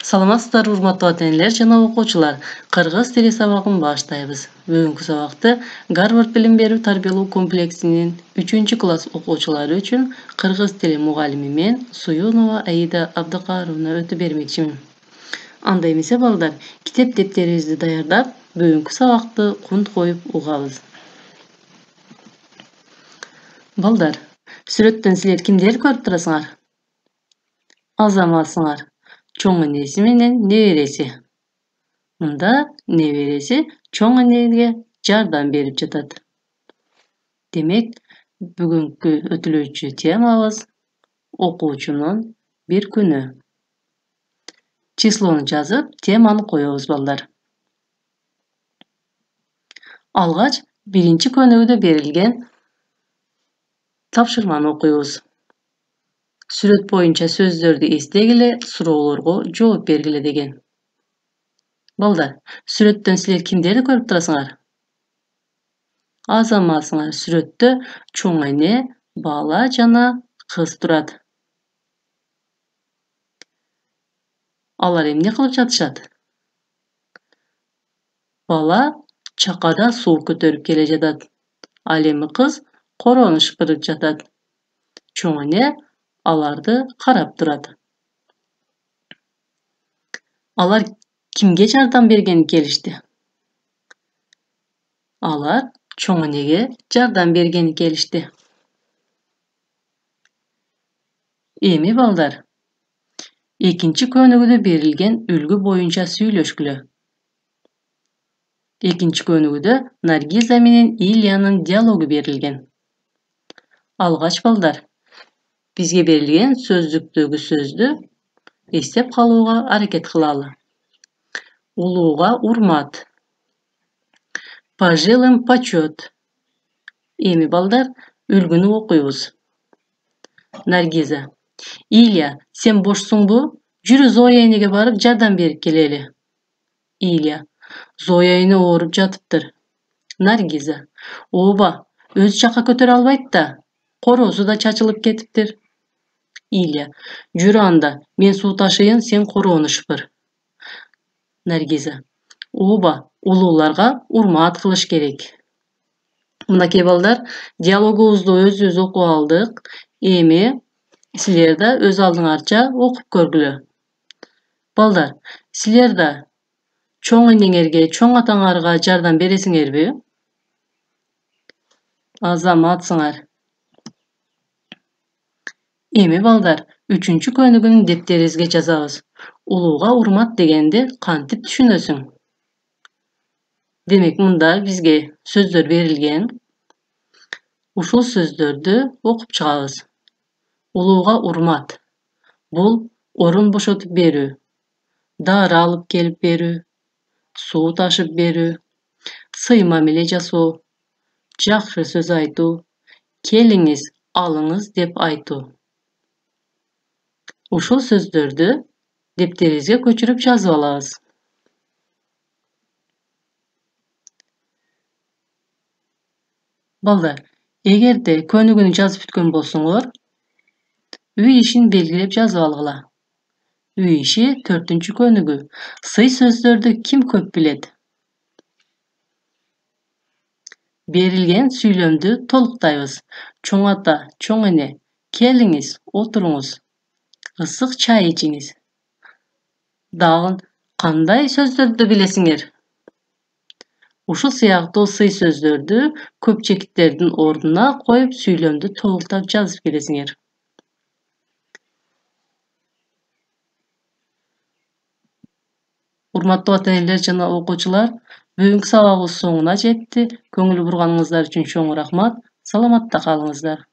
Саламатсыздар, урматтуу ата-энелер жана окуучулар. Кыргыз тили сабагын баштайбыз. Бүгүнкү сабакты Гарвард билим берүү тарбиялоо комплексинин 3-класс окуучулары үчүн кыргыз тили мугалими мен Суюнова Аида Абдыкаровна өтүп бермекчимин. Анда эмесе балдар, китеп дептерибизди даярдап, бүгүнкү сабакты кунт коюп угабыз. Балдар, сүрөттөн силер кимдерди көрүп турасыңар? Азаматсыңар. Чоң энеси менен небереси. Мында небереси чоң энеге жардам берип жатат. Демек, бүгүнкү өтүлүүчү темабыз окуучунун бир күнү. Числону жазып, теманы коебуз балдар. Алгач, биринчи көнүгүдө берилген тапшырманы окуйбуз. Сүрөт боюнча сөздөрдү эстегиле, суроолорго жооп бергиле деген. Балдар, сүрөттөн силер кимдерди көрүп турасыңар? Азаматсыңар. Сүрөттө чоң эне, бала жана кыз турат. Алар эмне кылып жатышат? Бала чакада суу көтөрүп келе жатат. Ал эми кыз короону шыпырып жатат. Чоң эне аларды карап турат. Алар кимге жардам бергени келишти? Алар чоң энеге жардам бергени келишти. Эми балдар, экинчи көнүгүдө берилген үлгү боюнча сүйлөшкүлө. Экинчи көнүгүдө Наргиза менен Ильянын диалогу берилген. Алгач балдар, бизге берилген сөздүктөгү сөздү эстеп калууга аракет кылалы. Улууга урмат. Пожилым почет. Эми балдар, үлгүнү окуйбуз. Наргиза: Илья, сен бошсуңбу? Жүрү Зоя энеге барып жардам берип келели. Илья: Зоя эне ооруп жатыптыр. Наргиза: Ооба, өзү чакка көтөрө албайт да, короосу да чачылып кетиптир. Илья: Жүрү анда, мен суу ташыйын, сен короону шыпыр. Наргиза: Ооба, улууларга урмат кылыш керек. Мынакей балдар, диалогубузду өзүбүз окуп алдык. Эми силер да өз алдыңарча окуп көргүлө. Балдар, силер да чоң энеңерге, чоң атаңарга жардам бересиңерби? Азаматсыңар. Эми балдар, 3-чү көнүгүнүн дептерибизге жазабыз. Улууга урмат дегенди кантип түшүнөсүң? Демек, мында бизге сөздөр берилген. Ушул сөздөрдү окуп чыгабыз. Улууга урмат. Бул орун бошотуп берүү, дары алып келип берүү, суу ташып берүү, сый мамиле жасоо, жакшы сөз айтуу, келиңиз, алыңыз деп айтуу. Ушул сөздөрдү дептерибизге көчүрүп жазып алабыз. Балдар, эгерде көнүгүнү жазып бүткөн болсоңор, үй ишин белгилеп жазып алгыла. Үй иши 4-чү көнүгү. Сый сөздөрдү ким көп билет? Берилген сүйлөмдү толуктайбыз. Чоң ата, чоң эне, келиңиз, отуруңуз. Ысык чай ичиңиз. Дагы кандай сөздөрдү билесиңер? Ушул сыяктуу сый сөздөрдү көпчектердин ордуна коюп сүйлөмдү толуктап жазып келесиңер. Урматтуу ата-энелер жана окуучулар, бүгүнкү сабагыбыз соңуна жетти. Көңүл бурганыңыздар үчүн чоң рахмат. Саламатта калыңыздар.